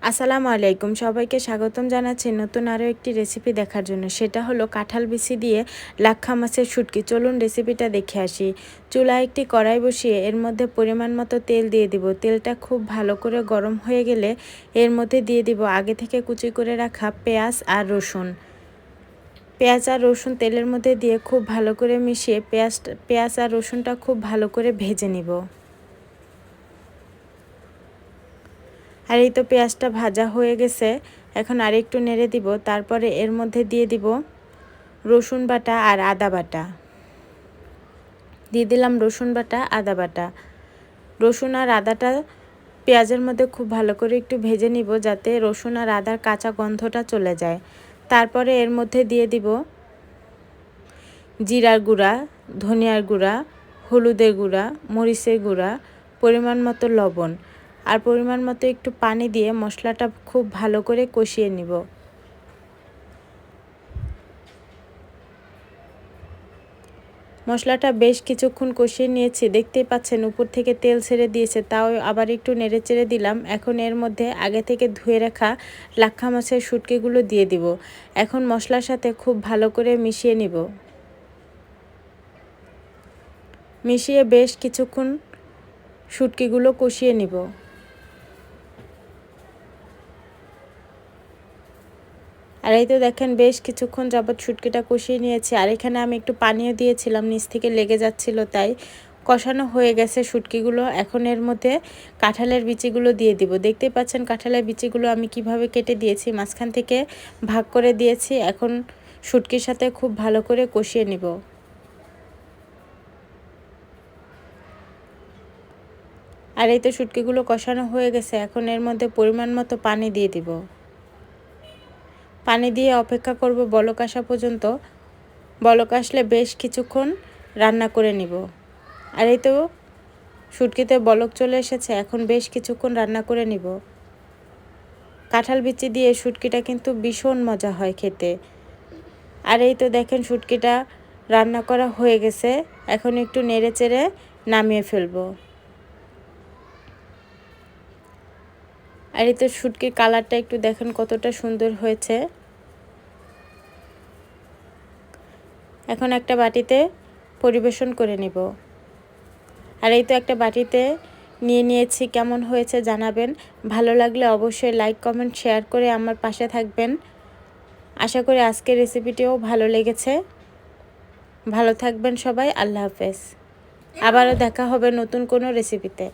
আসসালামু আলাইকুম, সবাইকে স্বাগতম জানাচ্ছি নতুন আরও একটি রেসিপি দেখার জন্য। সেটা হলো কাঁঠাল বিচি দিয়ে লাক্ষা মাছের শুটকি। চলুন রেসিপিটা দেখে আসি। চুলায় একটি কড়াই বসিয়ে এর মধ্যে পরিমাণ মতো তেল দিয়ে দিব। তেলটা খুব ভালো করে গরম হয়ে গেলে এর মধ্যে দিয়ে দিব আগে থেকে কুচি করে রাখা পেঁয়াজ আর রসুন। পেঁয়াজ আর রসুন তেলের মধ্যে দিয়ে খুব ভালো করে মিশিয়ে পেঁয়াজ আর রসুনটা খুব ভালো করে ভেজে নিব। আর এই তো পেঁয়াজটা ভাজা হয়ে গেছে, এখন আরেকটু নেড়ে দিব। তারপরে এর মধ্যে দিয়ে দিব রসুন বাটা আর আদা বাটা। দিয়ে দিলাম রসুন বাটা, আদা বাটা। রসুন আর আদাটা পেঁয়াজের মধ্যে খুব ভালো করে একটু ভেজে নিব, যাতে রসুন আর আদার কাঁচা গন্ধটা চলে যায়। তারপরে এর মধ্যে দিয়ে দিব জিরার গুঁড়া, ধনিয়ার গুঁড়া, হলুদের গুঁড়া, মরিচের গুঁড়া, পরিমাণ মতো লবণ আর পরিমাণ মতো একটু পানি দিয়ে মশলাটা খুব ভালো করে কষিয়ে নিব। মশলাটা বেশ কিছুক্ষণ কষিয়ে নিয়েছি, দেখতেই পাচ্ছেন উপর থেকে তেল ছেড়ে দিয়েছে, তাও আবার একটু নেড়ে চেড়ে দিলাম। এখন এর মধ্যে আগে থেকে ধুয়ে রাখা লাক্ষা মাছের শুটকিগুলো দিয়ে দিব। এখন মশলার সাথে খুব ভালো করে মিশিয়ে নিব। মিশিয়ে বেশ কিছুক্ষণ শুটকিগুলো কষিয়ে নিব। আর এই তো দেখেন বেশ কিছুক্ষণ যাবৎ শুটকিটা কষিয়ে নিয়েছি। আর এখানে আমি একটু পানিও দিয়েছিলাম, নিচ থেকে লেগে যাচ্ছিল, তাই কষানো হয়ে গেছে শুটকিগুলো। এখন এর মধ্যে কাঁঠালের বিচিগুলো দিয়ে দিব। দেখতেই পাচ্ছেন কাঁঠালের বিচিগুলো আমি কিভাবে কেটে দিয়েছি, মাঝখান থেকে ভাগ করে দিয়েছি। এখন শুটকির সাথে খুব ভালো করে কষিয়ে নিব। আর এই তো শুটকিগুলো কষানো হয়ে গেছে, এখন এর মধ্যে পরিমাণ মতো পানি দিয়ে দিব। পানি দিয়ে অপেক্ষা করব বলক আসা পর্যন্ত। বলক আসলে বেশ কিছুক্ষণ রান্না করে নিব। আর এই তো শুটকিতে বলক চলে এসেছে, এখন বেশ কিছুক্ষণ রান্না করে নিব। কাঁঠাল বিচি দিয়ে শুটকিটা কিন্তু ভীষণ মজা হয় খেতে। আর এই তো দেখেন শুটকিটা রান্না করা হয়ে গেছে, এখন একটু নেড়ে চেড়ে নামিয়ে ফেলবো। আর এই তো শুটকির কালারটা একটু দেখেন কতটা সুন্দর হয়েছে। এখন একটা বাটিতে পরিবেশন করে নিব। আর এই তো একটা বাটিতে নিয়ে নিয়েছি, কেমন হয়েছে জানাবেন। ভালো লাগলে অবশ্যই লাইক, কমেন্ট, শেয়ার করে আমার পাশে থাকবেন। আশা করি আজকের রেসিপিটিও ভালো লেগেছে। ভালো থাকবেন সবাই, আল্লাহ হাফেজ। আবারও দেখা হবে নতুন কোনো রেসিপিতে।